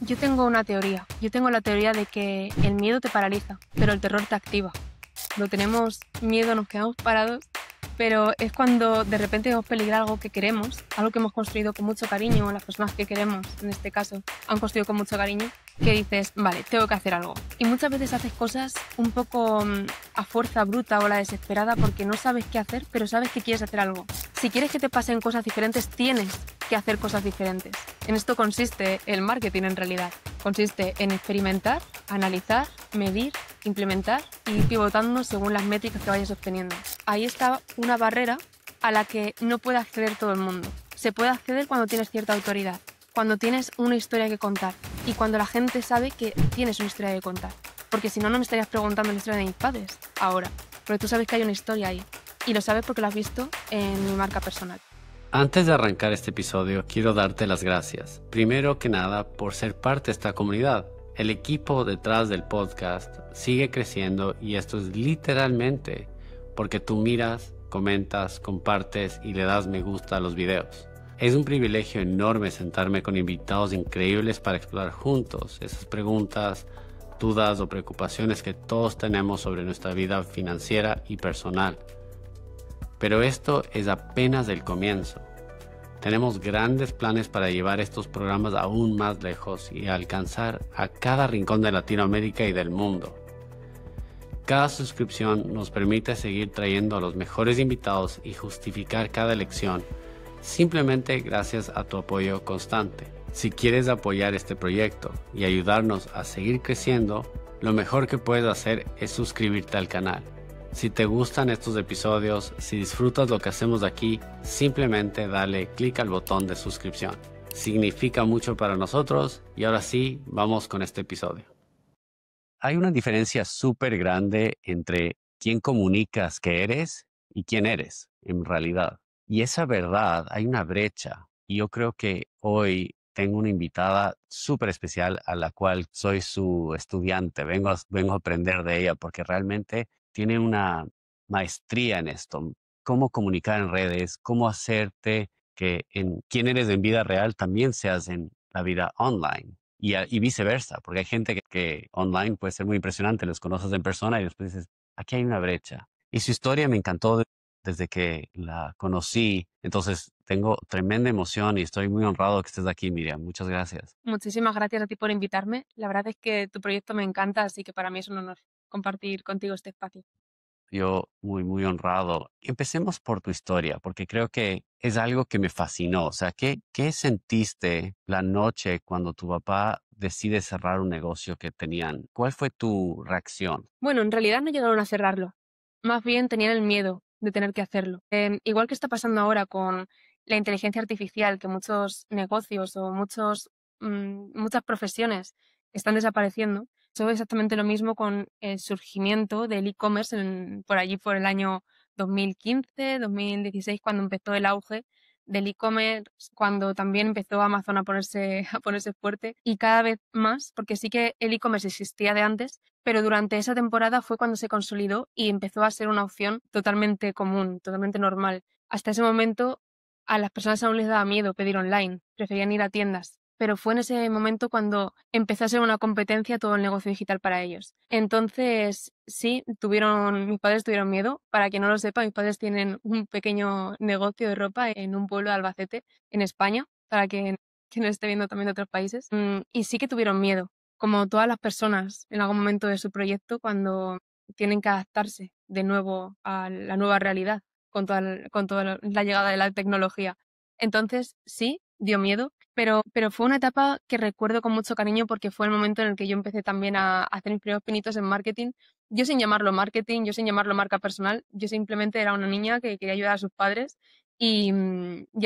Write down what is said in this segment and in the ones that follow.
Yo tengo una teoría. Yo tengo la teoría de que el miedo te paraliza, pero el terror te activa. Cuando tenemos miedo nos quedamos parados, pero es cuando de repente vemos peligrar algo que queremos, algo que hemos construido con mucho cariño, las personas que queremos, en este caso, han construido con mucho cariño, que dices, vale, tengo que hacer algo. Y muchas veces haces cosas un poco a fuerza bruta o a la desesperada porque no sabes qué hacer, pero sabes que quieres hacer algo. Si quieres que te pasen cosas diferentes, tienes que hacer cosas diferentes. En esto consiste el marketing en realidad. Consiste en experimentar, analizar, medir, implementar y ir pivotando según las métricas que vayas obteniendo. Ahí está una barrera a la que no puede acceder todo el mundo. Se puede acceder cuando tienes cierta autoridad, cuando tienes una historia que contar y cuando la gente sabe que tienes una historia que contar. Porque si no, no me estarías preguntando la historia de mis padres ahora. Porque tú sabes que hay una historia ahí y lo sabes porque lo has visto en mi marca personal. Antes de arrancar este episodio, quiero darte las gracias. Primero que nada, por ser parte de esta comunidad. El equipo detrás del podcast sigue creciendo y esto es literalmente porque tú miras, comentas, compartes y le das me gusta a los videos. Es un privilegio enorme sentarme con invitados increíbles para explorar juntos esas preguntas, dudas o preocupaciones que todos tenemos sobre nuestra vida financiera y personal. Pero esto es apenas el comienzo. Tenemos grandes planes para llevar estos programas aún más lejos y alcanzar a cada rincón de Latinoamérica y del mundo. Cada suscripción nos permite seguir trayendo a los mejores invitados y justificar cada elección, simplemente gracias a tu apoyo constante. Si quieres apoyar este proyecto y ayudarnos a seguir creciendo, lo mejor que puedes hacer es suscribirte al canal. Si te gustan estos episodios, si disfrutas lo que hacemos aquí, simplemente dale clic al botón de suscripción. Significa mucho para nosotros y ahora sí, vamos con este episodio. Hay una diferencia súper grande entre quién comunicas que eres y quién eres en realidad. Y esa verdad, hay una brecha. Y yo creo que hoy tengo una invitada súper especial a la cual soy su estudiante. Vengo a aprender de ella porque realmente tiene una maestría en esto. Cómo comunicar en redes, cómo hacerte que en quién eres en vida real también seas en la vida online. Y viceversa, porque hay gente que online puede ser muy impresionante, los conoces en persona y después dices, aquí hay una brecha. Y su historia me encantó desde que la conocí, entonces tengo tremenda emoción y estoy muy honrado que estés aquí, Miriam. Muchas gracias. Muchísimas gracias a ti por invitarme. La verdad es que tu proyecto me encanta, así que para mí es un honor compartir contigo este espacio. Yo muy honrado. Empecemos por tu historia, porque creo que es algo que me fascinó. O sea, ¿qué sentiste la noche cuando tu papá decide cerrar un negocio que tenían? ¿Cuál fue tu reacción? Bueno, en realidad no llegaron a cerrarlo. Más bien tenían el miedo de tener que hacerlo. Igual que está pasando ahora con la inteligencia artificial, que muchos negocios o muchas profesiones están desapareciendo. Eso es exactamente lo mismo con el surgimiento del e-commerce por allí por el año 2015, 2016, cuando empezó el auge del e-commerce, cuando también empezó Amazon a ponerse, a ponerse fuerte y cada vez más, porque sí que el e-commerce existía de antes, pero durante esa temporada fue cuando se consolidó y empezó a ser una opción totalmente común, totalmente normal. Hasta ese momento a las personas aún les daba miedo pedir online, preferían ir a tiendas, pero fue en ese momento cuando empezó a ser una competencia todo el negocio digital para ellos. Entonces, sí, mis padres tuvieron miedo. Para quien no lo sepa, mis padres tienen un pequeño negocio de ropa en un pueblo de Albacete, en España, para quien nos esté viendo también de otros países. Y sí que tuvieron miedo, como todas las personas en algún momento de su proyecto cuando tienen que adaptarse de nuevo a la nueva realidad con toda la llegada de la tecnología. Entonces, sí, dio miedo, pero fue una etapa que recuerdo con mucho cariño porque fue el momento en el que yo empecé también a hacer mis primeros pinitos en marketing. Yo sin llamarlo marketing, yo sin llamarlo marca personal, yo simplemente era una niña que quería ayudar a sus padres y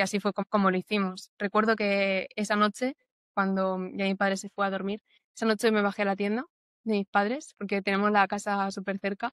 así fue como lo hicimos. Recuerdo que esa noche, cuando ya mi padre se fue a dormir, esa noche me bajé a la tienda de mis padres porque tenemos la casa súper cerca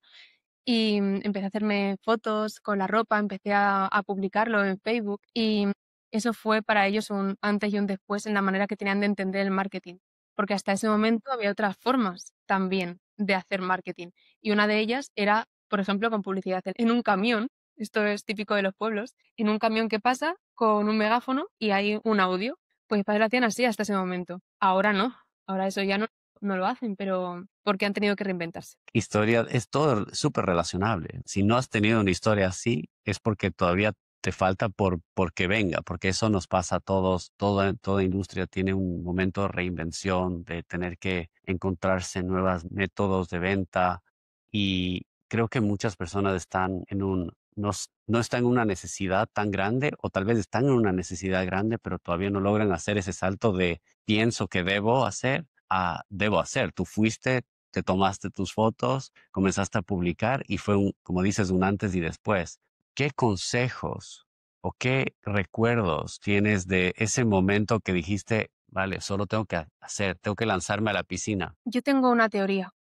y empecé a hacerme fotos con la ropa, empecé a publicarlo en Facebook y eso fue para ellos un antes y un después en la manera que tenían de entender el marketing, porque hasta ese momento había otras formas también de hacer marketing y una de ellas era, por ejemplo, con publicidad en un camión. Esto es típico de los pueblos, en un camión que pasa con un megáfono y hay un audio. Pues mis padres lo hacían así hasta ese momento. Ahora no. Ahora eso ya no lo hacen, pero porque han tenido que reinventarse. Historia, es todo súper relacionable. Si no has tenido una historia así, es porque todavía te falta por que venga, porque eso nos pasa a todos. Toda industria tiene un momento de reinvención, de tener que encontrarse nuevos métodos de venta y creo que muchas personas están no están en una necesidad tan grande o tal vez están en una necesidad grande, pero todavía no logran hacer ese salto de pienso que debo hacer a debo hacer. Tú fuiste, te tomaste tus fotos, comenzaste a publicar y fue como dices, un antes y después. ¿Qué consejos o qué recuerdos tienes de ese momento que dijiste, vale, solo tengo que hacer, tengo que lanzarme a la piscina? Yo tengo una teoría.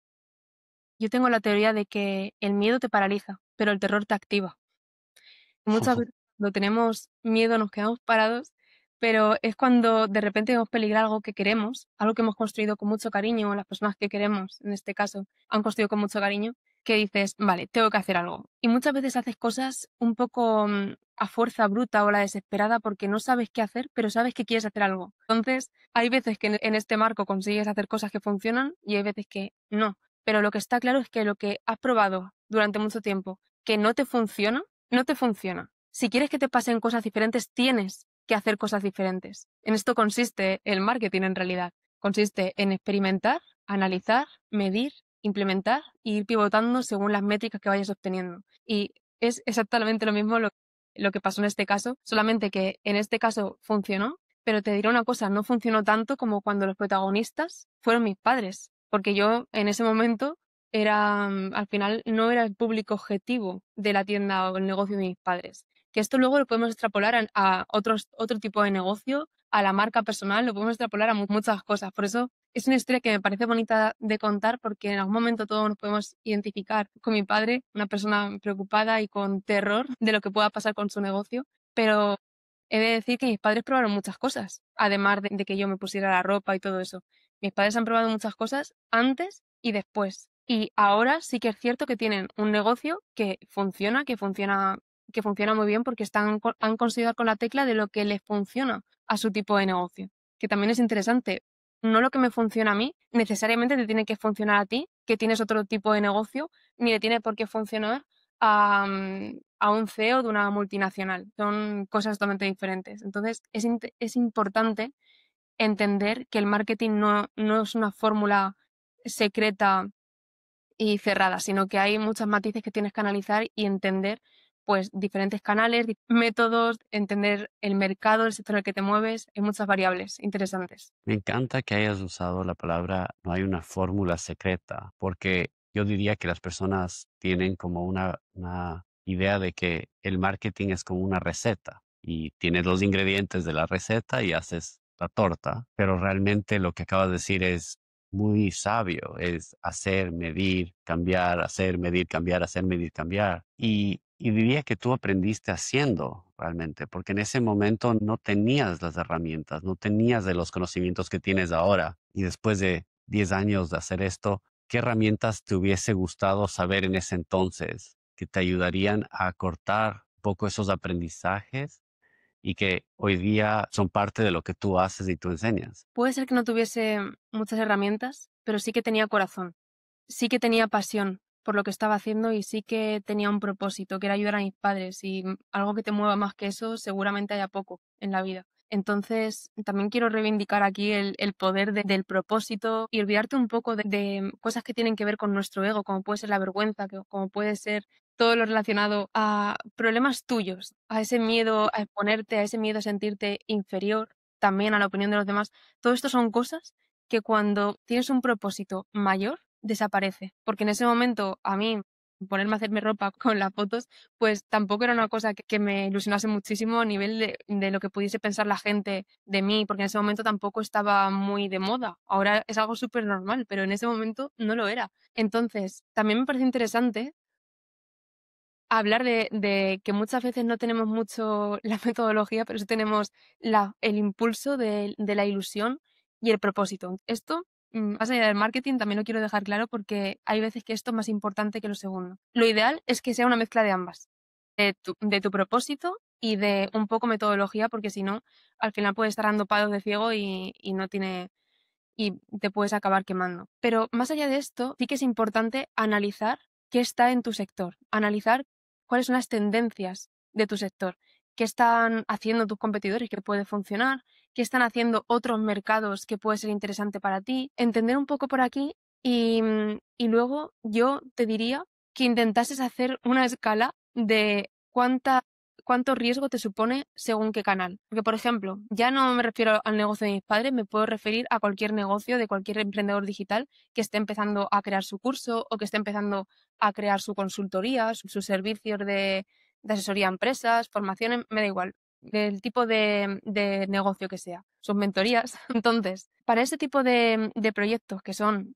Yo tengo la teoría de que el miedo te paraliza, pero el terror te activa. Muchas veces cuando tenemos miedo nos quedamos parados, pero es cuando de repente vemos peligrar algo que queremos, algo que hemos construido con mucho cariño, o las personas que queremos, en este caso, han construido con mucho cariño, que dices, vale, tengo que hacer algo. Y muchas veces haces cosas un poco a fuerza bruta o la desesperada porque no sabes qué hacer, pero sabes que quieres hacer algo. Entonces, hay veces que en este marco consigues hacer cosas que funcionan y hay veces que no. Pero lo que está claro es que lo que has probado durante mucho tiempo que no te funciona, no te funciona. Si quieres que te pasen cosas diferentes, tienes que hacer cosas diferentes. En esto consiste el marketing en realidad. Consiste en experimentar, analizar, medir, implementar e ir pivotando según las métricas que vayas obteniendo. Y es exactamente lo mismo lo que pasó en este caso, solamente que en este caso funcionó, pero te diré una cosa, no funcionó tanto como cuando los protagonistas fueron mis padres, porque yo en ese momento era, al final no era el público objetivo de la tienda o el negocio de mis padres. Que esto luego lo podemos extrapolar a otro tipo de negocio, a la marca personal, lo podemos extrapolar a muchas cosas. Por eso es una historia que me parece bonita de contar porque en algún momento todos nos podemos identificar con mi padre, una persona preocupada y con terror de lo que pueda pasar con su negocio, pero he de decir que mis padres probaron muchas cosas, además de que yo me pusiera la ropa y todo eso. Mis padres han probado muchas cosas antes y después. Y ahora sí que es cierto que tienen un negocio que funciona muy bien porque han conseguido dar con la tecla de lo que les funciona a su tipo de negocio. Que también es interesante. No lo que me funciona a mí necesariamente te tiene que funcionar a ti, que tienes otro tipo de negocio, ni le tiene por qué funcionar a un CEO de una multinacional. Son cosas totalmente diferentes. Entonces, es importante entender que el marketing no es una fórmula secreta y cerrada, sino que hay muchos matices que tienes que analizar y entender, pues, diferentes canales, métodos, entender el mercado, el sector en el que te mueves, hay muchas variables interesantes. Me encanta que hayas usado la palabra no hay una fórmula secreta, porque yo diría que las personas tienen como una idea de que el marketing es como una receta y tienes los ingredientes de la receta y haces la torta, pero realmente lo que acabas de decir es muy sabio, es hacer, medir, cambiar, hacer, medir, cambiar, hacer, medir, cambiar. Y diría que tú aprendiste haciendo realmente, porque en ese momento no tenías las herramientas, no tenías de los conocimientos que tienes ahora. Y después de 10 años de hacer esto, ¿qué herramientas te hubiese gustado saber en ese entonces que te ayudarían a cortar un poco esos aprendizajes y que hoy día son parte de lo que tú haces y tú enseñas? Puede ser que no tuviese muchas herramientas, pero sí que tenía corazón, sí que tenía pasión por lo que estaba haciendo y sí que tenía un propósito, que era ayudar a mis padres y algo que te mueva más que eso, seguramente haya poco en la vida. Entonces, también quiero reivindicar aquí el poder del propósito y olvidarte un poco de cosas que tienen que ver con nuestro ego, como puede ser la vergüenza, como puede ser todo lo relacionado a problemas tuyos, a ese miedo a exponerte, a ese miedo a sentirte inferior también a la opinión de los demás. Todo esto son cosas que cuando tienes un propósito mayor, desaparece. Porque en ese momento, a mí, ponerme a hacerme ropa con las fotos, pues tampoco era una cosa que me ilusionase muchísimo a nivel de lo que pudiese pensar la gente de mí, porque en ese momento tampoco estaba muy de moda. Ahora es algo súper normal, pero en ese momento no lo era. Entonces, también me parece interesante hablar de que muchas veces no tenemos mucho la metodología, pero sí tenemos el impulso de la ilusión y el propósito. Esto, más allá del marketing, también lo quiero dejar claro porque hay veces que esto es más importante que lo segundo. Lo ideal es que sea una mezcla de ambas, de tu propósito y de un poco metodología, porque si no, al final puedes estar dando palos de ciego y y te puedes acabar quemando. Pero más allá de esto, sí que es importante analizar qué está en tu sector, analizar cuáles son las tendencias de tu sector, qué están haciendo tus competidores que puede funcionar, qué están haciendo otros mercados que puede ser interesante para ti, entender un poco por aquí y luego yo te diría que intentases hacer una escala de cuánto riesgo te supone según qué canal. Porque, por ejemplo, ya no me refiero al negocio de mis padres, me puedo referir a cualquier negocio de cualquier emprendedor digital que esté empezando a crear su curso o que esté empezando a crear su consultoría, sus servicios de asesoría a empresas, formaciones, me da igual, del tipo de negocio que sea, sus mentorías. Entonces, para ese tipo de proyectos que son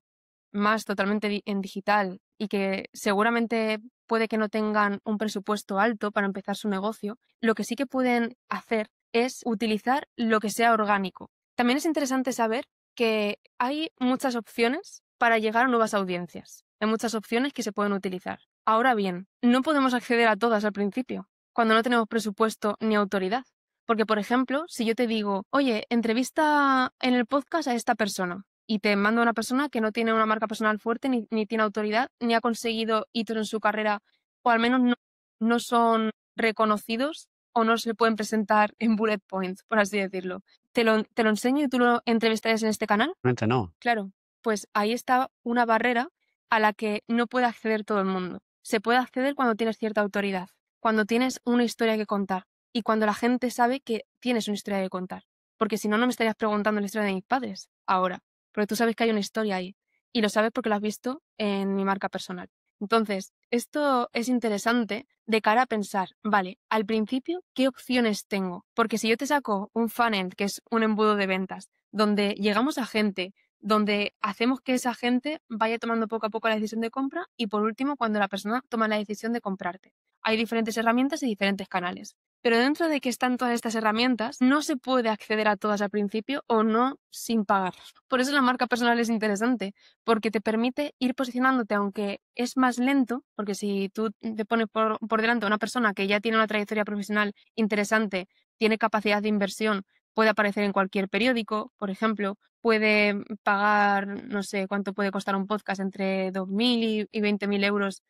más totalmente en digital y que seguramente puede que no tengan un presupuesto alto para empezar su negocio, lo que sí que pueden hacer es utilizar lo que sea orgánico. También es interesante saber que hay muchas opciones para llegar a nuevas audiencias. Hay muchas opciones que se pueden utilizar. Ahora bien, no podemos acceder a todas al principio, cuando no tenemos presupuesto ni autoridad. Porque, por ejemplo, si yo te digo, oye, entrevista en el podcast a esta persona, y te mando a una persona que no tiene una marca personal fuerte, ni tiene autoridad, ni ha conseguido hitos en su carrera, o al menos no son reconocidos o no se pueden presentar en bullet points, por así decirlo. Te lo enseño y tú lo entrevistarías en este canal. Realmente no. Claro, pues ahí está una barrera a la que no puede acceder todo el mundo. Se puede acceder cuando tienes cierta autoridad, cuando tienes una historia que contar y cuando la gente sabe que tienes una historia que contar. Porque si no, no me estarías preguntando la historia de mis padres ahora, porque tú sabes que hay una historia ahí y lo sabes porque lo has visto en mi marca personal. Entonces, esto es interesante de cara a pensar, vale, al principio, ¿qué opciones tengo? Porque si yo te saco un funnel, que es un embudo de ventas, donde llegamos a gente, donde hacemos que esa gente vaya tomando poco a poco la decisión de compra y por último, cuando la persona toma la decisión de comprarte. Hay diferentes herramientas y diferentes canales. Pero dentro de que están todas estas herramientas, no se puede acceder a todas al principio o no sin pagar. Por eso la marca personal es interesante, porque te permite ir posicionándote, aunque es más lento, porque si tú te pones por delante a una persona que ya tiene una trayectoria profesional interesante, tiene capacidad de inversión, puede aparecer en cualquier periódico, por ejemplo, puede pagar, no sé cuánto puede costar un podcast, entre 2.000 y 20.000 euros.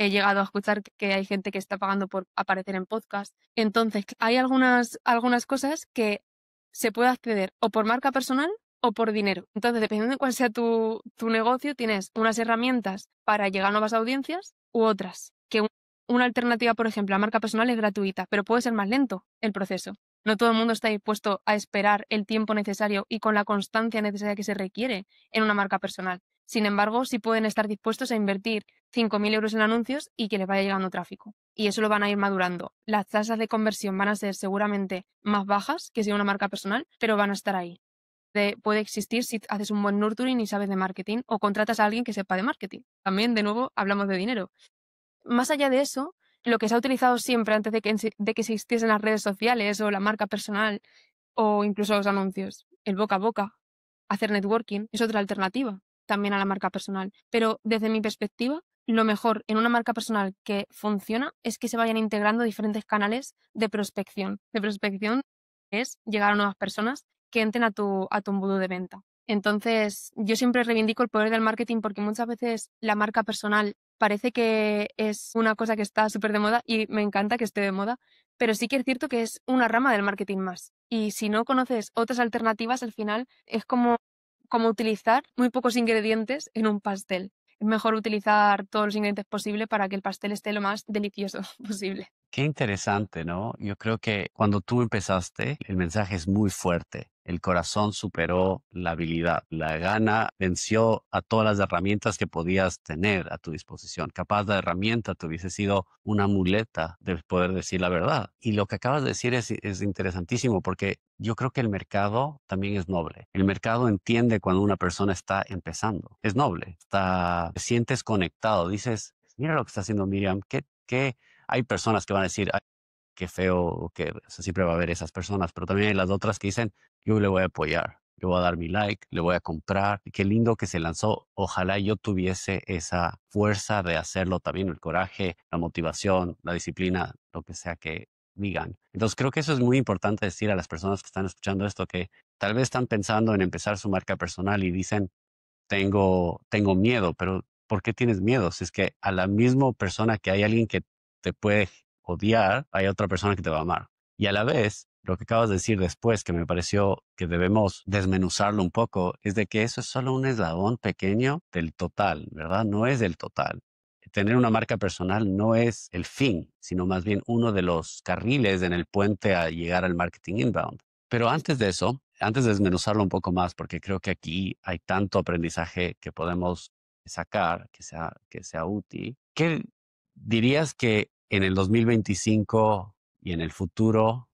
He llegado a escuchar que hay gente que está pagando por aparecer en podcast. Entonces, hay algunas cosas que se puede acceder o por marca personal o por dinero. Entonces, dependiendo de cuál sea tu negocio, tienes unas herramientas para llegar a nuevas audiencias u otras. Que una alternativa, por ejemplo, a marca personal es gratuita, pero puede ser más lento el proceso. No todo el mundo está dispuesto a esperar el tiempo necesario y con la constancia necesaria que se requiere en una marca personal. Sin embargo, sí pueden estar dispuestos a invertir 5.000 euros en anuncios y que les vaya llegando tráfico. Y eso lo van a ir madurando. Las tasas de conversión van a ser seguramente más bajas que si una marca personal, pero van a estar ahí. Puede existir si haces un buen nurturing y sabes de marketing o contratas a alguien que sepa de marketing. También, de nuevo, hablamos de dinero. Más allá de eso, lo que se ha utilizado siempre antes de que existiesen las redes sociales o la marca personal o incluso los anuncios, el boca a boca, hacer networking, es otra alternativa también a la marca personal. Pero desde mi perspectiva, lo mejor en una marca personal que funciona es que se vayan integrando diferentes canales de prospección. De prospección es llegar a nuevas personas que entren a tu embudo de venta. Entonces, yo siempre reivindico el poder del marketing porque muchas veces la marca personal parece que es una cosa que está súper de moda y me encanta que esté de moda, pero sí que es cierto que es una rama del marketing más. Y si no conoces otras alternativas, al final es como utilizar muy pocos ingredientes en un pastel. Es mejor utilizar todos los ingredientes posibles para que el pastel esté lo más delicioso posible. Qué interesante, ¿no? Yo creo que cuando tú empezaste, el mensaje es muy fuerte. El corazón superó la habilidad. La gana venció a todas las herramientas que podías tener a tu disposición. Capaz la herramienta te hubiese sido una muleta de poder decir la verdad. Y lo que acabas de decir es interesantísimo porque yo creo que el mercado también es noble. El mercado entiende cuando una persona está empezando. Es noble. Te sientes conectado. Dices, mira lo que está haciendo Miriam. ¿Qué? Hay personas que van a decir, "Ay, qué feo", que o sea, siempre va a haber esas personas, pero también hay las otras que dicen, yo le voy a apoyar, le voy a dar mi like, le voy a comprar. Y qué lindo que se lanzó. Ojalá yo tuviese esa fuerza de hacerlo también, el coraje, la motivación, la disciplina, lo que sea que digan. Entonces creo que eso es muy importante decir a las personas que están escuchando esto, que tal vez están pensando en empezar su marca personal y dicen, tengo miedo, pero ¿por qué tienes miedo? Si es que a la misma persona que hay alguien que te puede odiar, hay otra persona que te va a amar. Y a la vez, lo que acabas de decir después, que me pareció que debemos desmenuzarlo un poco, es de que eso es solo un eslabón pequeño del total, ¿verdad? No es del total. Tener una marca personal no es el fin, sino más bien uno de los carriles en el puente a llegar al marketing inbound. Pero antes de eso, antes de desmenuzarlo un poco más, porque creo que aquí hay tanto aprendizaje que podemos sacar que sea útil, ¿qué dirías que en el 2025 y en el futuro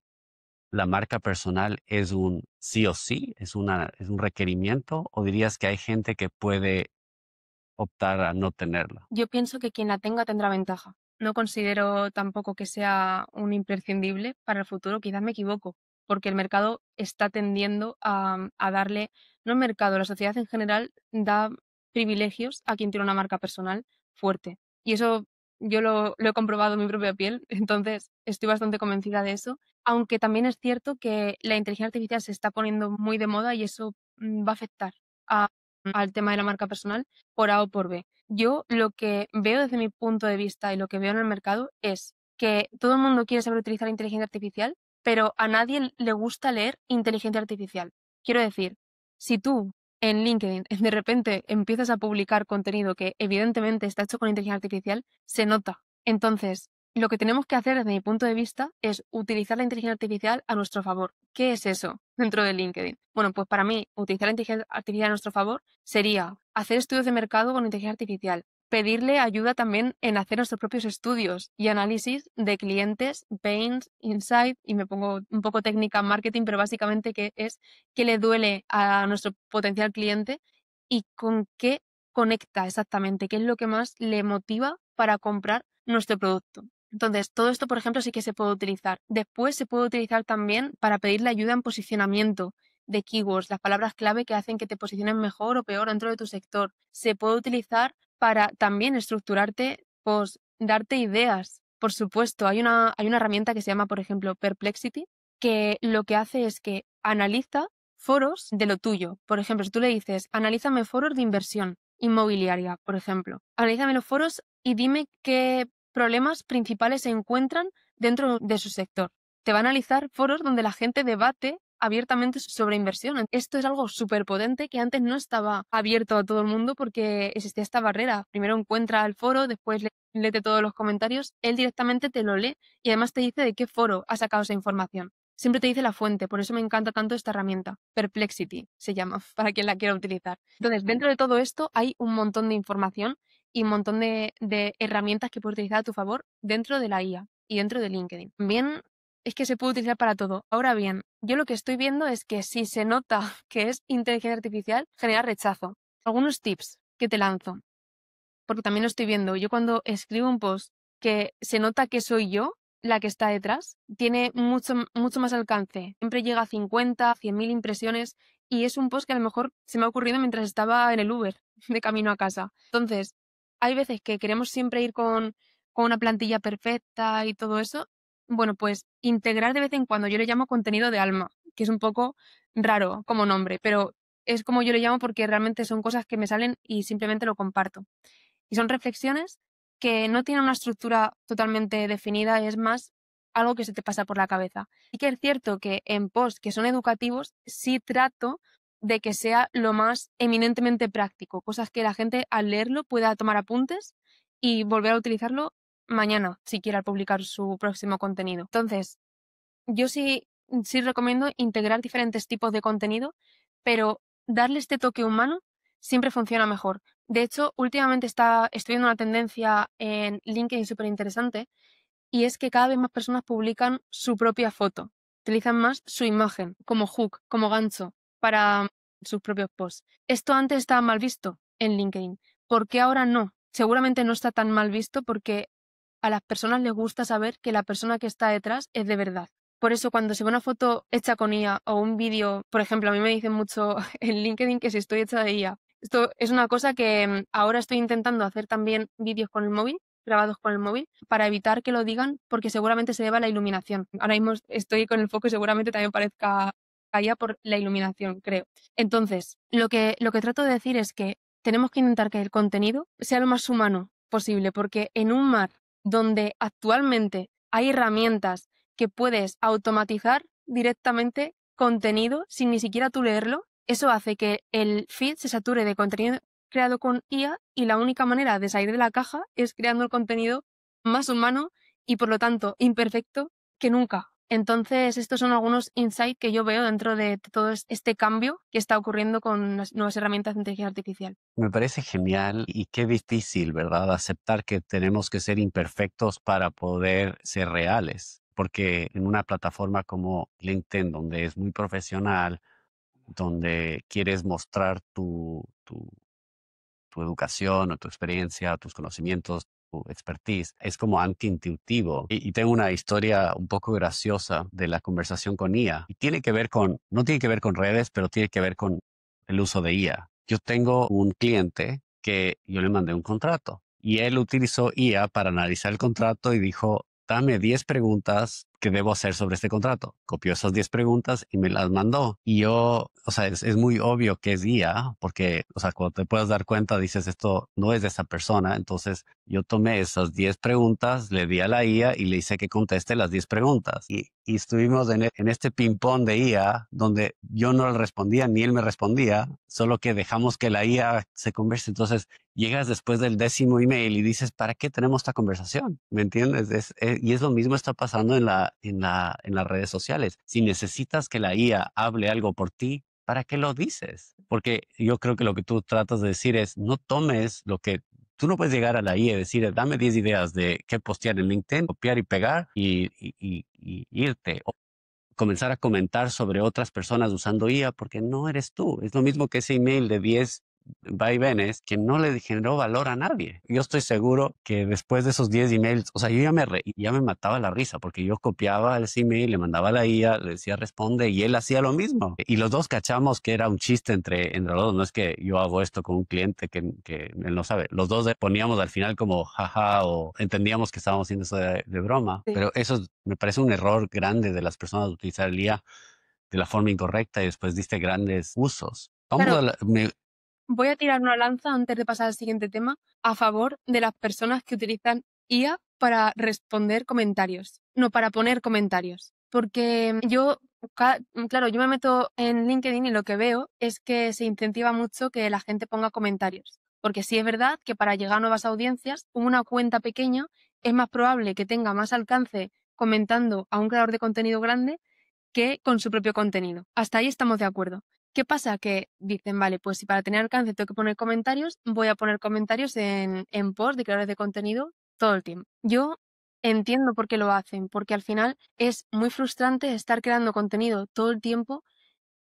la marca personal es un sí o sí, es un requerimiento, o dirías que hay gente que puede optar a no tenerla? Yo pienso que quien la tenga tendrá ventaja. No considero tampoco que sea un imprescindible para el futuro, quizás me equivoco, porque el mercado está tendiendo a darle, no el mercado, la sociedad en general da privilegios a quien tiene una marca personal fuerte. Y eso yo lo he comprobado en mi propia piel, entonces estoy bastante convencida de eso, aunque también es cierto que la inteligencia artificial se está poniendo muy de moda y eso va a afectar a- al tema de la marca personal por A o por B. Yo lo que veo desde mi punto de vista y lo que veo en el mercado es que todo el mundo quiere saber utilizar inteligencia artificial, pero a nadie le gusta leer inteligencia artificial. Quiero decir, si tú en LinkedIn de repente empiezas a publicar contenido que evidentemente está hecho con inteligencia artificial, se nota. Entonces, lo que tenemos que hacer desde mi punto de vista es utilizar la inteligencia artificial a nuestro favor. ¿Qué es eso dentro de LinkedIn? Bueno, pues para mí, utilizar la inteligencia artificial a nuestro favor sería hacer estudios de mercado con inteligencia artificial, pedirle ayuda también en hacer nuestros propios estudios y análisis de clientes, pains, insight, y me pongo un poco técnica en marketing, pero básicamente que es qué le duele a nuestro potencial cliente y con qué conecta exactamente, qué es lo que más le motiva para comprar nuestro producto. Entonces, todo esto, por ejemplo, sí que se puede utilizar. Después se puede utilizar también para pedirle ayuda en posicionamiento de keywords, las palabras clave que hacen que te posiciones mejor o peor dentro de tu sector. Se puede utilizar para también estructurarte, pues darte ideas. Por supuesto, hay una herramienta que se llama, por ejemplo, Perplexity, que lo que hace es que analiza foros de lo tuyo. Por ejemplo, si tú le dices, analízame foros de inversión inmobiliaria, por ejemplo. Analízame los foros y dime qué problemas principales se encuentran dentro de su sector. Te va a analizar foros donde la gente debate abiertamente sobre inversión. Esto es algo súper potente que antes no estaba abierto a todo el mundo porque existía esta barrera. Primero encuentra el foro, después léete todos los comentarios, él directamente te lo lee y además te dice de qué foro ha sacado esa información. Siempre te dice la fuente, por eso me encanta tanto esta herramienta. Perplexity se llama, para quien la quiera utilizar. Entonces, dentro de todo esto hay un montón de información y un montón de herramientas que puedes utilizar a tu favor dentro de la IA y dentro de LinkedIn. También es que se puede utilizar para todo. Ahora bien, yo lo que estoy viendo es que si se nota que es inteligencia artificial, genera rechazo. Algunos tips que te lanzo, porque también lo estoy viendo. Yo cuando escribo un post que se nota que soy yo la que está detrás, tiene mucho más alcance. Siempre llega a 50, 100.000 impresiones y es un post que a lo mejor se me ha ocurrido mientras estaba en el Uber de camino a casa. Entonces, hay veces que queremos siempre ir con una plantilla perfecta y todo eso. Bueno, pues integrar de vez en cuando, yo le llamo contenido de alma, que es un poco raro como nombre, pero es como yo le llamo porque realmente son cosas que me salen y simplemente lo comparto. Y son reflexiones que no tienen una estructura totalmente definida, es más algo que se te pasa por la cabeza. Y que es cierto que en posts que son educativos sí trato de que sea lo más eminentemente práctico, cosas que la gente al leerlo pueda tomar apuntes y volver a utilizarlo mañana si quiere publicar su próximo contenido. Entonces, yo sí recomiendo integrar diferentes tipos de contenido, pero darle este toque humano siempre funciona mejor. De hecho, últimamente estoy viendo una tendencia en LinkedIn súper interesante y es que cada vez más personas publican su propia foto. Utilizan más su imagen como hook, como gancho para sus propios posts. Esto antes estaba mal visto en LinkedIn. ¿Por qué ahora no? Seguramente no está tan mal visto porque a las personas les gusta saber que la persona que está detrás es de verdad. Por eso cuando se ve una foto hecha con IA o un vídeo, por ejemplo, a mí me dicen mucho en LinkedIn que si estoy hecha de IA. Esto es una cosa que ahora estoy intentando hacer también vídeos con el móvil, grabados con el móvil para evitar que lo digan, porque seguramente se deba a la iluminación. Ahora mismo estoy con el foco y seguramente también parezca allá por la iluminación, creo. Entonces, lo que trato de decir es que tenemos que intentar que el contenido sea lo más humano posible, porque en un mar donde actualmente hay herramientas que puedes automatizar directamente contenido sin ni siquiera tú leerlo, eso hace que el feed se sature de contenido creado con IA y la única manera de salir de la caja es creando el contenido más humano y por lo tanto imperfecto que nunca. Entonces, estos son algunos insights que yo veo dentro de todo este cambio que está ocurriendo con las nuevas herramientas de inteligencia artificial. Me parece genial y qué difícil, ¿verdad? Aceptar que tenemos que ser imperfectos para poder ser reales. Porque en una plataforma como LinkedIn, donde es muy profesional, donde quieres mostrar tu educación o tu experiencia, tus conocimientos, tu expertise, es como antiintuitivo. Y tengo una historia un poco graciosa de la conversación con IA. Y tiene que ver no tiene que ver con redes, pero tiene que ver con el uso de IA. Yo tengo un cliente que yo le mandé un contrato y él utilizó IA para analizar el contrato y dijo, dame 10 preguntas que debo hacer sobre este contrato. Copió esas 10 preguntas y me las mandó. Y yo, o sea, es muy obvio que es IA, porque, o sea, cuando te puedas dar cuenta, dices, esto no es de esa persona. Entonces, yo tomé esas 10 preguntas, le di a la IA y le hice que conteste las 10 preguntas. Y estuvimos en este ping-pong de IA, donde yo no le respondía, ni él me respondía, solo que dejamos que la IA se converse. Entonces, llegas después del 10º email y dices, ¿para qué tenemos esta conversación? ¿Me entiendes? Y es lo mismo está pasando en las redes sociales. Si necesitas que la IA hable algo por ti, ¿para qué lo dices? Porque yo creo que lo que tú tratas de decir es, no tomes lo que... Tú no puedes llegar a la IA y decir, dame 10 ideas de qué postear en LinkedIn, copiar y pegar y irte. O comenzar a comentar sobre otras personas usando IA porque no eres tú. Es lo mismo que ese email de 10 vaivenes que no le generó valor a nadie. Yo estoy seguro que después de esos 10 emails, o sea, yo ya me mataba la risa porque yo copiaba ese email, le mandaba a la IA, le decía responde y él hacía lo mismo. Y los dos cachamos que era un chiste entre los dos. No es que yo hago esto con un cliente que él no sabe. Los dos poníamos al final como jaja o entendíamos que estábamos haciendo eso de broma. Sí. Pero eso me parece un error grande de las personas de utilizar el IA de la forma incorrecta y después diste grandes usos. Claro, voy a tirar una lanza antes de pasar al siguiente tema a favor de las personas que utilizan IA para responder comentarios, no para poner comentarios. Porque yo, claro, yo me meto en LinkedIn y lo que veo es que se incentiva mucho que la gente ponga comentarios. Porque sí es verdad que para llegar a nuevas audiencias, con una cuenta pequeña, es más probable que tenga más alcance comentando a un creador de contenido grande que con su propio contenido. Hasta ahí estamos de acuerdo. ¿Qué pasa? Que dicen, vale, pues si para tener alcance tengo que poner comentarios, voy a poner comentarios en posts de creadores de contenido todo el tiempo. Yo entiendo por qué lo hacen, porque al final es muy frustrante estar creando contenido todo el tiempo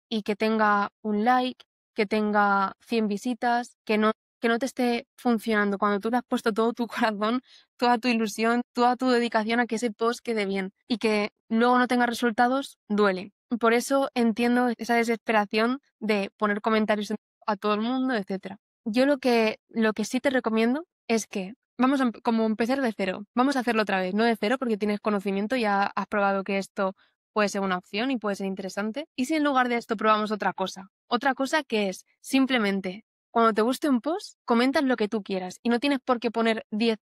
y que tenga un like, que tenga 100 visitas, que no te esté funcionando cuando tú le has puesto todo tu corazón, toda tu ilusión, toda tu dedicación a que ese post quede bien y que luego no tenga resultados, duele. Por eso entiendo esa desesperación de poner comentarios a todo el mundo, etcétera. Yo lo que sí te recomiendo es que vamos a como empezar de cero. Vamos a hacerlo otra vez, no de cero porque tienes conocimiento, ya has probado que esto puede ser una opción y puede ser interesante. ¿Y si en lugar de esto probamos otra cosa? Otra cosa que es simplemente, cuando te guste un post, comentas lo que tú quieras y no tienes por qué poner 10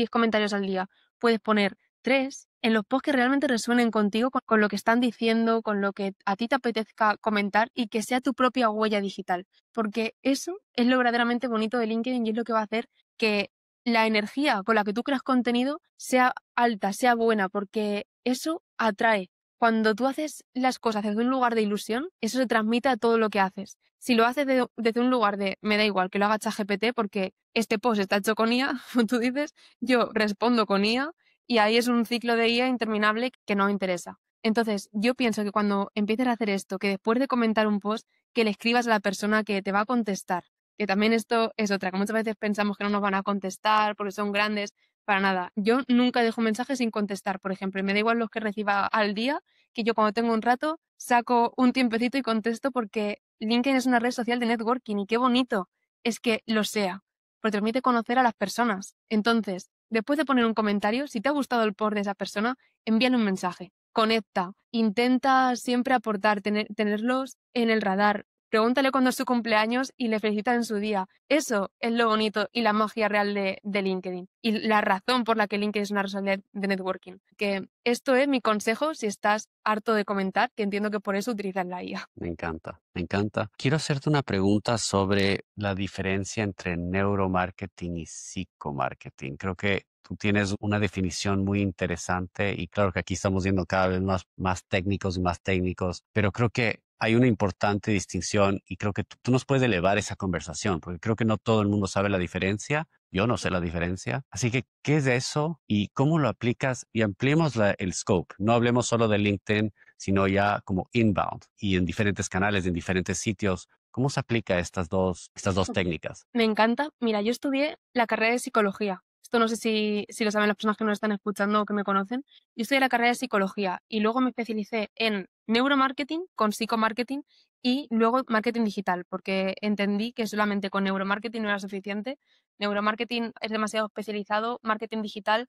comentarios al día. Puedes poner 3 en los posts que realmente resuenen contigo, con lo que están diciendo, con lo que a ti te apetezca comentar y que sea tu propia huella digital. Porque eso es lo verdaderamente bonito de LinkedIn y es lo que va a hacer que la energía con la que tú creas contenido sea alta, sea buena, porque eso atrae. Cuando tú haces las cosas desde un lugar de ilusión, eso se transmite a todo lo que haces. Si lo haces desde un lugar de me da igual que lo haga ChatGPT porque este post está hecho con IA, como tú dices, yo respondo con IA y ahí es un ciclo de IA interminable que no me interesa. Entonces, yo pienso que cuando empieces a hacer esto, que después de comentar un post, que le escribas a la persona que te va a contestar, que también esto es otra, que muchas veces pensamos que no nos van a contestar porque son grandes, para nada. Yo nunca dejo mensajes sin contestar, por ejemplo, y me da igual los que reciba al día, que yo cuando tengo un rato saco un tiempecito y contesto porque LinkedIn es una red social de networking y qué bonito es que lo sea, porque te permite conocer a las personas. Entonces, Después de poner un comentario, si te ha gustado el post de esa persona, envíale un mensaje. Conecta, intenta siempre aportar, tenerlos en el radar. Pregúntale cuándo es su cumpleaños y le felicita en su día. Eso es lo bonito y la magia real de LinkedIn. Y la razón por la que LinkedIn es una red social de networking. Que esto es mi consejo si estás harto de comentar, que entiendo que por eso utilizas la IA. Me encanta, me encanta. Quiero hacerte una pregunta sobre la diferencia entre neuromarketing y psicomarketing. Creo que tú tienes una definición muy interesante y claro que aquí estamos viendo cada vez más técnicos y más técnicos, pero creo que hay una importante distinción y creo que tú nos puedes elevar esa conversación, porque creo que no todo el mundo sabe la diferencia. Yo no sé la diferencia. Así que, ¿qué es eso y cómo lo aplicas? Y ampliemos el scope. No hablemos solo de LinkedIn, sino ya como inbound y en diferentes canales, en diferentes sitios. ¿Cómo se aplica estas dos técnicas? Me encanta. Mira, yo estudié la carrera de psicología. Esto no sé si lo saben las personas que nos están escuchando o que me conocen. Yo estudié la carrera de psicología y luego me especialicé en neuromarketing con psicomarketing y luego marketing digital, porque entendí que solamente con neuromarketing no era suficiente. Neuromarketing es demasiado especializado, marketing digital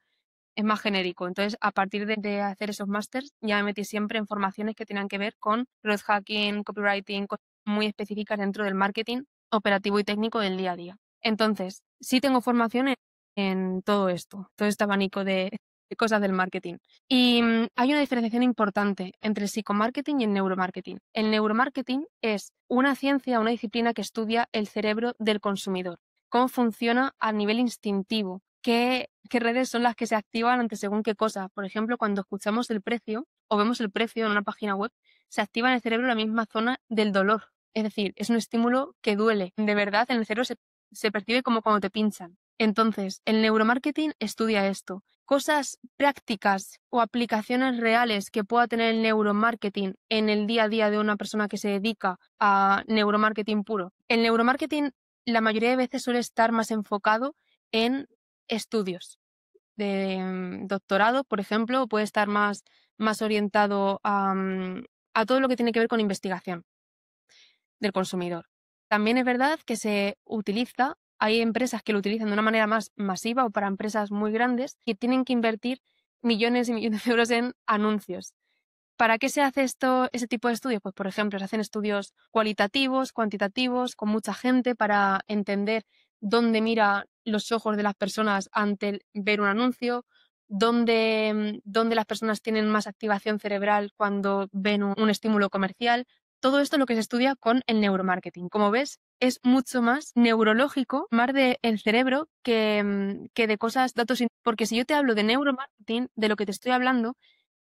es más genérico. Entonces, a partir de hacer esos másters, ya me metí siempre en formaciones que tenían que ver con growth hacking, copywriting, cosas muy específicas dentro del marketing operativo y técnico del día a día. Entonces, sí tengo formación en todo esto, todo este abanico de cosas del marketing. Y hay una diferenciación importante entre el psicomarketing y el neuromarketing. El neuromarketing es una ciencia, una disciplina que estudia el cerebro del consumidor, cómo funciona a nivel instintivo, qué redes son las que se activan ante según qué cosas. Por ejemplo, cuando escuchamos el precio o vemos el precio en una página web, se activa en el cerebro la misma zona del dolor. Es decir, es un estímulo que duele. De verdad, en el cerebro se percibe como cuando te pinchan. Entonces, el neuromarketing estudia esto. Cosas prácticas o aplicaciones reales que pueda tener el neuromarketing en el día a día de una persona que se dedica a neuromarketing puro. El neuromarketing la mayoría de veces suele estar más enfocado en estudios de doctorado, por ejemplo, o puede estar más orientado a todo lo que tiene que ver con investigación del consumidor. También es verdad que se utiliza, hay empresas que lo utilizan de una manera más masiva o para empresas muy grandes que tienen que invertir millones y millones de euros en anuncios. ¿Para qué se hace ese tipo de estudios? Pues, por ejemplo, se hacen estudios cualitativos, cuantitativos, con mucha gente para entender dónde mira los ojos de las personas ante ver un anuncio, dónde las personas tienen más activación cerebral cuando ven un estímulo comercial. Todo esto es lo que se estudia con el neuromarketing. Como ves, es mucho más neurológico, más del cerebro que de cosas, datos. Porque si yo te hablo de neuromarketing, de lo que te estoy hablando,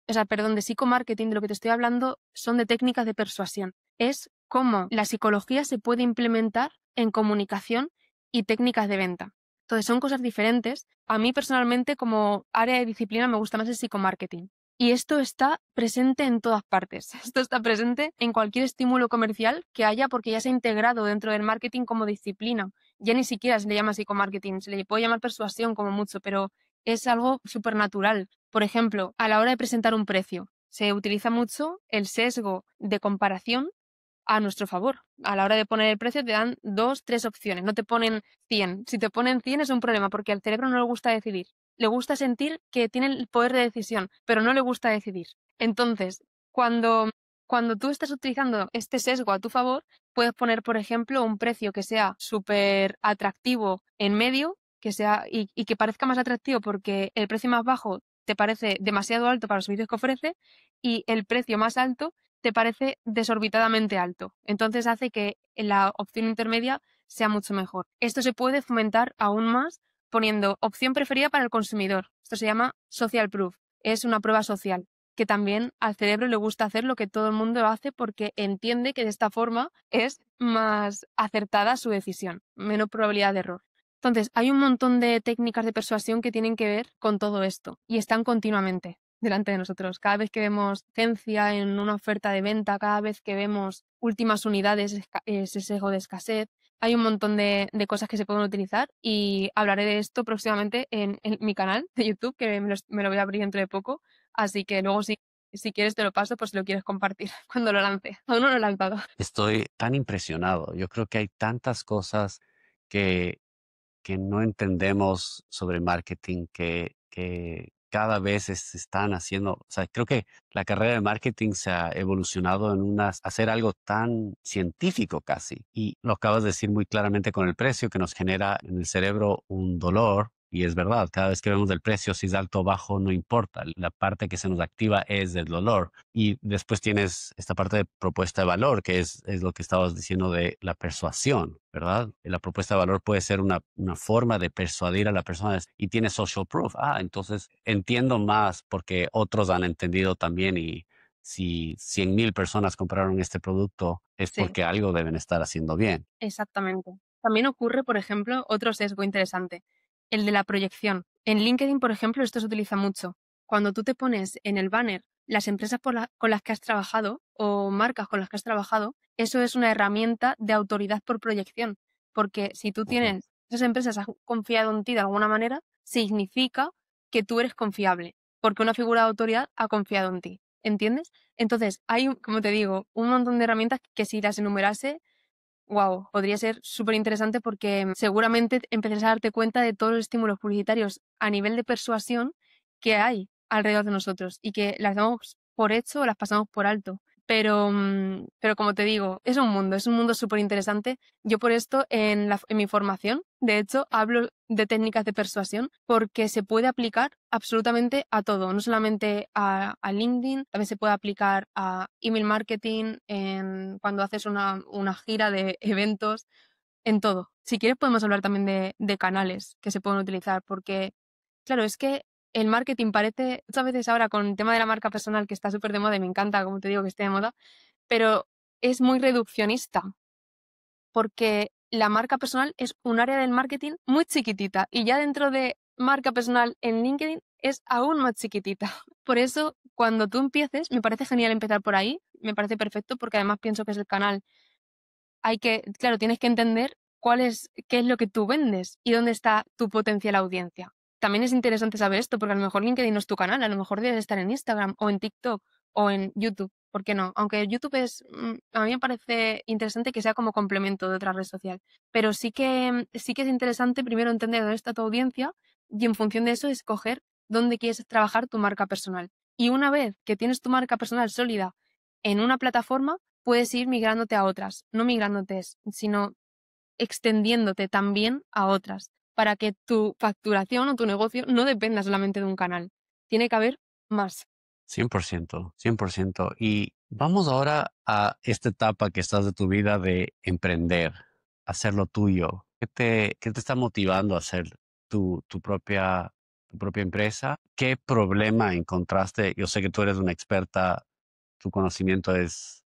o sea, perdón, de psicomarketing, de lo que te estoy hablando son de técnicas de persuasión. Es cómo la psicología se puede implementar en comunicación y técnicas de venta. Entonces, son cosas diferentes. A mí personalmente, como área de disciplina, me gusta más el psicomarketing. Y esto está presente en todas partes. Esto está presente en cualquier estímulo comercial que haya porque ya se ha integrado dentro del marketing como disciplina. Ya ni siquiera se le llama psicomarketing, se le puede llamar persuasión como mucho, pero es algo súper natural. Por ejemplo, a la hora de presentar un precio, se utiliza mucho el sesgo de comparación a nuestro favor. A la hora de poner el precio te dan 2, 3 opciones, no te ponen 100. Si te ponen 100 es un problema porque al cerebro no le gusta decidir. Le gusta sentir que tiene el poder de decisión, pero no le gusta decidir. Entonces, cuando tú estás utilizando este sesgo a tu favor, puedes poner, por ejemplo, un precio que sea súper atractivo en medio, que sea y que parezca más atractivo porque el precio más bajo te parece demasiado alto para los servicios que ofrece y el precio más alto te parece desorbitadamente alto. Entonces hace que la opción intermedia sea mucho mejor. Esto se puede fomentar aún más poniendo opción preferida para el consumidor. Esto se llama social proof. Es una prueba social que también al cerebro le gusta hacer lo que todo el mundo hace porque entiende que de esta forma es más acertada su decisión, menos probabilidad de error. Entonces, hay un montón de técnicas de persuasión que tienen que ver con todo esto y están continuamente delante de nosotros. Cada vez que vemos agencia en una oferta de venta, cada vez que vemos últimas unidades, ese sesgo de escasez, hay un montón de cosas que se pueden utilizar y hablaré de esto próximamente en mi canal de YouTube, que me lo voy a abrir dentro de poco. Así que luego si quieres te lo paso por si lo quieres compartir cuando lo lance. Aún no lo he lanzado. Estoy tan impresionado. Yo creo que hay tantas cosas que que no entendemos sobre marketing, que cada vez se están haciendo, o sea, creo que la carrera de marketing se ha evolucionado en hacer algo tan científico casi. Y lo acabas de decir muy claramente con el precio que nos genera en el cerebro un dolor. Y es verdad, cada vez que vemos el precio, si es alto o bajo, no importa. La parte que se nos activa es el dolor. Y después tienes esta parte de propuesta de valor, que es lo que estabas diciendo de la persuasión, ¿verdad? La propuesta de valor puede ser una forma de persuadir a la persona y tiene social proof. Entonces entiendo más porque otros han entendido también y si 100,000 personas compraron este producto es Sí, porque algo deben estar haciendo bien. exactamente. También ocurre, por ejemplo, otro sesgo interesante, el de la proyección. En LinkedIn, por ejemplo, esto se utiliza mucho. Cuando tú te pones en el banner las empresas con las que has trabajado o marcas con las que has trabajado, eso es una herramienta de autoridad por proyección. Porque si tú Ujú. tienes, esas empresas han confiado en ti de alguna manera, significa que tú eres confiable, porque una figura de autoridad ha confiado en ti. ¿Entiendes? Entonces, hay, como te digo, un montón de herramientas que si las enumerase, wow, podría ser súper interesante porque seguramente empezarás a darte cuenta de todos los estímulos publicitarios a nivel de persuasión que hay alrededor de nosotros y que las damos por hecho o las pasamos por alto. Pero como te digo, es un mundo súper interesante. Yo por esto en mi formación, de hecho, hablo de técnicas de persuasión porque se puede aplicar absolutamente a todo, no solamente a LinkedIn, también se puede aplicar a email marketing, cuando haces una gira de eventos, en todo. Si quieres podemos hablar también de canales que se pueden utilizar porque, claro, es que el marketing parece, muchas veces ahora con el tema de la marca personal que está súper de moda y me encanta, como te digo, que esté de moda, pero es muy reduccionista porque la marca personal es un área del marketing muy chiquitita y ya dentro de marca personal en LinkedIn es aún más chiquitita. Por eso, cuando tú empieces, me parece genial empezar por ahí, me parece perfecto porque además pienso que es el canal. Claro, tienes que entender qué es lo que tú vendes y dónde está tu potencial audiencia. También es interesante saber esto porque a lo mejor LinkedIn no es tu canal, a lo mejor debes estar en Instagram o en TikTok o en YouTube. ¿Por qué no? Aunque YouTube a mí me parece interesante que sea como complemento de otra red social. Pero sí que es interesante primero entender dónde está tu audiencia y en función de eso escoger dónde quieres trabajar tu marca personal. Y una vez que tienes tu marca personal sólida en una plataforma, puedes ir migrándote a otras, no migrándote, sino extendiéndote también a otras, para que tu facturación o tu negocio no dependa solamente de un canal. Tiene que haber más. 100%, 100%. Y vamos ahora a esta etapa que estás de tu vida de emprender, hacer lo tuyo. ¿Qué te está motivando a hacer tu propia empresa? ¿Qué problema encontraste? Yo sé que tú eres una experta, tu conocimiento es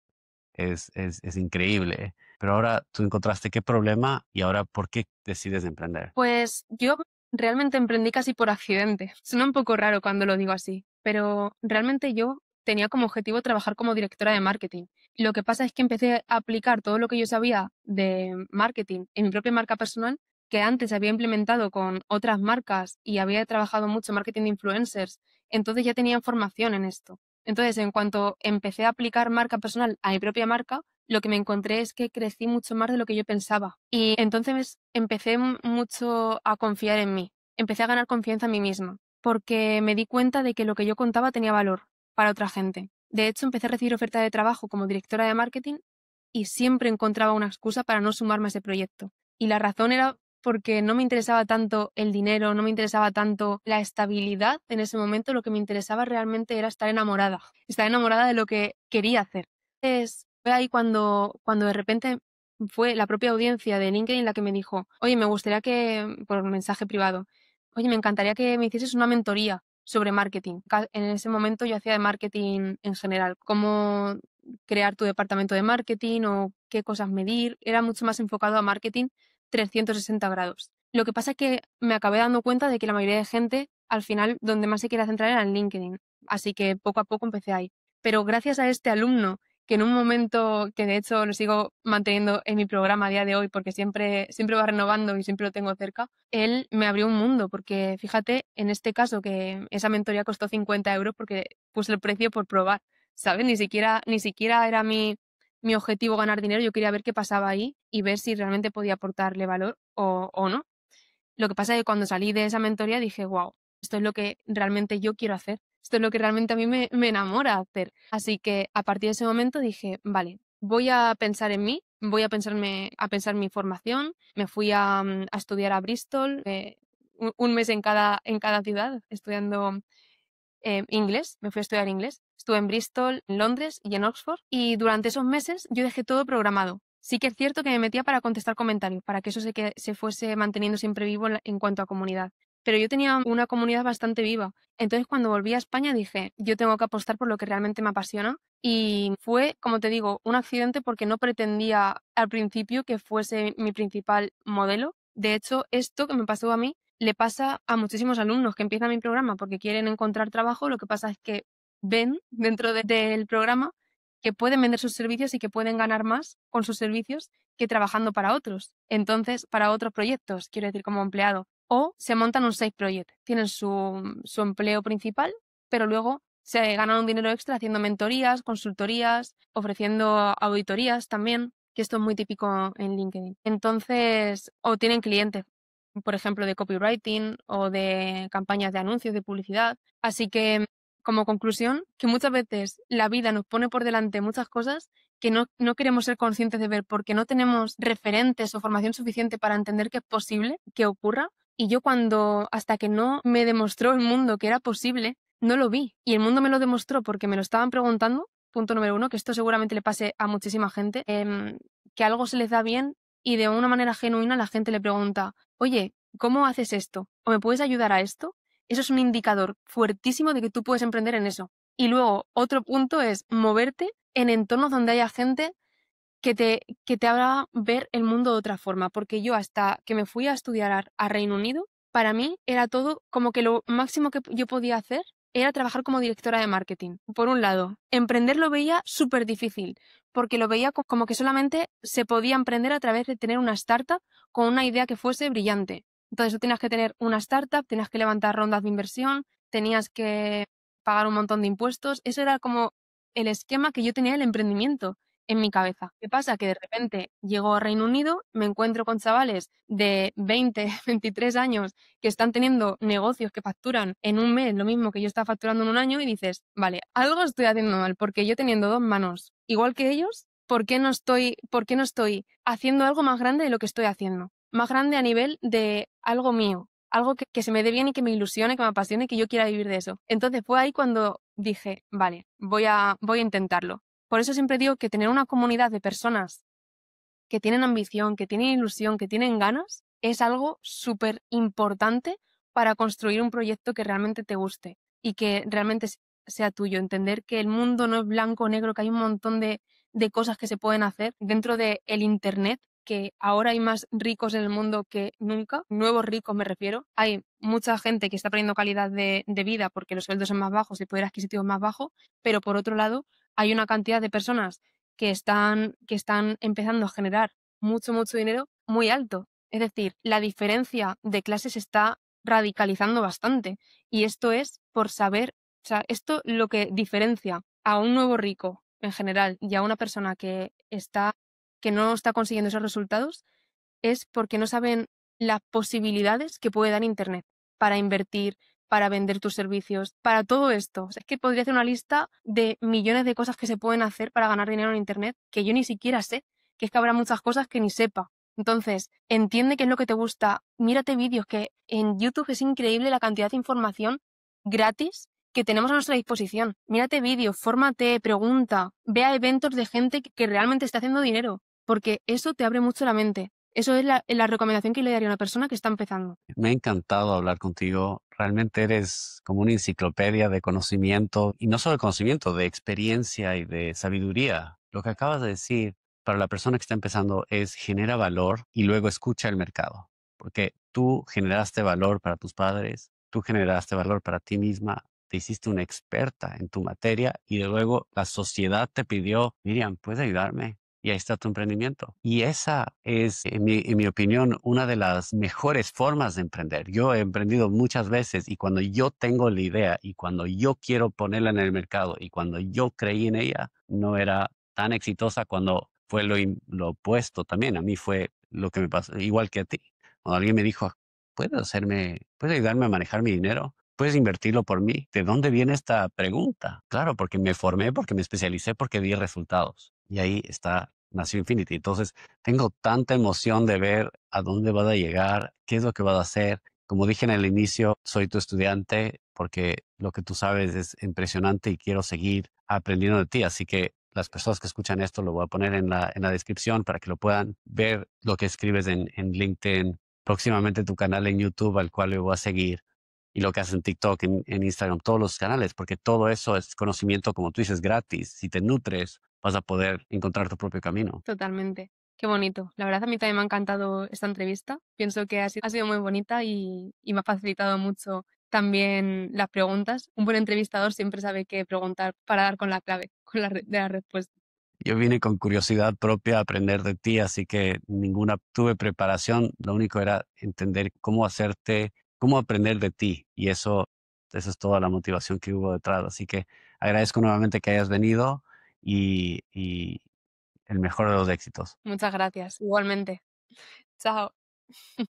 increíble, pero ahora tú encontraste qué problema y ahora por qué decides emprender. Pues yo realmente emprendí casi por accidente. Suena un poco raro cuando lo digo así, pero realmente yo tenía como objetivo trabajar como directora de marketing. Lo que pasa es que empecé a aplicar todo lo que yo sabía de marketing en mi propia marca personal, que antes había implementado con otras marcas y había trabajado mucho marketing de influencers, entonces ya tenía formación en esto. Entonces, en cuanto empecé a aplicar marca personal a mi propia marca, lo que me encontré es que crecí mucho más de lo que yo pensaba. Y entonces empecé mucho a confiar en mí. Empecé a ganar confianza en mí misma, porque me di cuenta de que lo que yo contaba tenía valor para otra gente. De hecho, empecé a recibir ofertas de trabajo como directora de marketing y siempre encontraba una excusa para no sumarme a ese proyecto. Y la razón era porque no me interesaba tanto el dinero, no me interesaba tanto la estabilidad en ese momento, lo que me interesaba realmente era estar enamorada de lo que quería hacer. Fue ahí cuando de repente fue la propia audiencia de LinkedIn la que me dijo, oye, me gustaría por mensaje privado, oye, me encantaría que me hicieses una mentoría sobre marketing. En ese momento yo hacía de marketing en general, cómo crear tu departamento de marketing o qué cosas medir. Era mucho más enfocado a marketing 360 grados. Lo que pasa es que me acabé dando cuenta de que la mayoría de gente, al final, donde más se quiere centrar era en LinkedIn. Así que poco a poco empecé ahí. Pero gracias a este alumno que en un momento que de hecho lo sigo manteniendo en mi programa a día de hoy porque siempre va renovando y siempre lo tengo cerca, él me abrió un mundo porque fíjate, en este caso que esa mentoría costó 50 euros porque puse el precio por probar, ¿sabes? Ni siquiera era mi objetivo ganar dinero, yo quería ver qué pasaba ahí y ver si realmente podía aportarle valor o no. Lo que pasa es que cuando salí de esa mentoría dije, wow, esto es lo que realmente yo quiero hacer. Esto es lo que realmente a mí me enamora hacer. Así que a partir de ese momento dije, vale, voy a pensar en mí, voy a pensar mi formación. Me fui a estudiar a Bristol, un mes en cada ciudad, estudiando inglés. Me fui a estudiar inglés. Estuve en Bristol, en Londres y en Oxford. Y durante esos meses yo dejé todo programado. Sí que es cierto que me metía para contestar comentarios, para que eso se fuese manteniendo siempre vivo en cuanto a comunidad. Pero yo tenía una comunidad bastante viva. Entonces, cuando volví a España, dije, yo tengo que apostar por lo que realmente me apasiona. Y fue, como te digo, un accidente porque no pretendía al principio que fuese mi principal modelo. De hecho, esto que me pasó a mí le pasa a muchísimos alumnos que empiezan mi programa porque quieren encontrar trabajo. Lo que pasa es que ven dentro del programa que pueden vender sus servicios y que pueden ganar más con sus servicios que trabajando para otros. Entonces, para otros proyectos, quiero decir, como empleado. O se montan un side project. Tienen su empleo principal, pero luego se ganan un dinero extra haciendo mentorías, consultorías, ofreciendo auditorías también, que esto es muy típico en LinkedIn. Entonces, o tienen clientes, por ejemplo, de copywriting o de campañas de anuncios, de publicidad. Así que, como conclusión, que muchas veces la vida nos pone por delante muchas cosas que no queremos ser conscientes de ver porque no tenemos referentes o formación suficiente para entender que es posible que ocurra. Y yo hasta que no me demostró el mundo que era posible, no lo vi. Y el mundo me lo demostró porque me lo estaban preguntando. Punto número uno, que esto seguramente le pase a muchísima gente, que algo se les da bien y de una manera genuina la gente le pregunta, oye, ¿cómo haces esto? ¿O me puedes ayudar a esto? Eso es un indicador fuertísimo de que tú puedes emprender en eso. Y luego, otro punto es moverte en entornos donde haya gente que te haga ver el mundo de otra forma. Porque yo hasta que me fui a estudiar a Reino Unido, para mí era todo como que lo máximo que yo podía hacer era trabajar como directora de marketing. Por un lado, emprender lo veía súper difícil, porque lo veía como que solamente se podía emprender a través de tener una startup con una idea que fuese brillante. Entonces tú tenías que tener una startup, tenías que levantar rondas de inversión, tenías que pagar un montón de impuestos. Eso era como el esquema que yo tenía del emprendimiento en mi cabeza. ¿Qué pasa? Que de repente llego a Reino Unido, me encuentro con chavales de 20, 23 años que están teniendo negocios que facturan en un mes lo mismo que yo estaba facturando en un año y dices, vale, algo estoy haciendo mal porque yo teniendo dos manos igual que ellos, por qué no estoy haciendo algo más grande de lo que estoy haciendo? Más grande a nivel de algo mío, algo que se me dé bien y que me ilusione, que me apasione y que yo quiera vivir de eso. Entonces fue ahí cuando dije, vale, voy a intentarlo. Por eso siempre digo que tener una comunidad de personas que tienen ambición, que tienen ilusión, que tienen ganas, es algo súper importante para construir un proyecto que realmente te guste y que realmente sea tuyo. Entender que el mundo no es blanco o negro, que hay un montón de cosas que se pueden hacer dentro del Internet, que ahora hay más ricos en el mundo que nunca, nuevos ricos me refiero. Hay mucha gente que está perdiendo calidad de vida porque los sueldos son más bajos y el poder adquisitivo es más bajo, pero por otro lado hay una cantidad de personas que están empezando a generar mucho, mucho dinero muy alto. Es decir, la diferencia de clases se está radicalizando bastante. Y esto es por saber, o sea, esto lo que diferencia a un nuevo rico en general y a una persona que no está consiguiendo esos resultados es porque no saben las posibilidades que puede dar Internet para invertir, para vender tus servicios, para todo esto. O sea, es que podría hacer una lista de millones de cosas que se pueden hacer para ganar dinero en Internet que yo ni siquiera sé, que es que habrá muchas cosas que ni sepa. Entonces, entiende qué es lo que te gusta, mírate vídeos, que en YouTube es increíble la cantidad de información gratis que tenemos a nuestra disposición. Mírate vídeos, fórmate, pregunta, ve a eventos de gente que realmente está haciendo dinero, porque eso te abre mucho la mente. Eso es la recomendación que le daría a una persona que está empezando. Me ha encantado hablar contigo. Realmente eres como una enciclopedia de conocimiento, y no solo de conocimiento, de experiencia y de sabiduría. Lo que acabas de decir para la persona que está empezando es genera valor y luego escucha el mercado. Porque tú generaste valor para tus padres, tú generaste valor para ti misma, te hiciste una experta en tu materia y luego la sociedad te pidió, Miriam, ¿puedes ayudarme? Y ahí está tu emprendimiento. Y esa es, en mi opinión, una de las mejores formas de emprender. Yo he emprendido muchas veces y cuando yo tengo la idea y cuando yo quiero ponerla en el mercado y cuando yo creí en ella, no era tan exitosa cuando fue lo opuesto también. A mí fue lo que me pasó, igual que a ti. Cuando alguien me dijo, puedes ayudarme a manejar mi dinero? ¿Puedes invertirlo por mí? ¿De dónde viene esta pregunta? Claro, porque me formé, porque me especialicé, porque vi resultados. Y ahí está, nació Infinity. Entonces, tengo tanta emoción de ver a dónde vas a llegar, qué es lo que vas a hacer. Como dije en el inicio, soy tu estudiante porque lo que tú sabes es impresionante y quiero seguir aprendiendo de ti. Así que las personas que escuchan esto lo voy a poner en la descripción para que lo puedan ver lo que escribes en LinkedIn, próximamente tu canal en YouTube al cual le voy a seguir y lo que haces en TikTok, en Instagram, todos los canales, porque todo eso es conocimiento, como tú dices, gratis. Si te nutres, vas a poder encontrar tu propio camino. Totalmente. Qué bonito. La verdad a mí también me ha encantado esta entrevista. Pienso que ha sido muy bonita y me ha facilitado mucho también las preguntas. Un buen entrevistador siempre sabe qué preguntar para dar con la clave, con de la respuesta. Yo vine con curiosidad propia a aprender de ti, así que ninguna tuve preparación. Lo único era entender cómo hacerte, cómo aprender de ti. Y eso es toda la motivación que hubo detrás. Así que agradezco nuevamente que hayas venido y el mejor de los éxitos. Muchas gracias. Igualmente. Chao.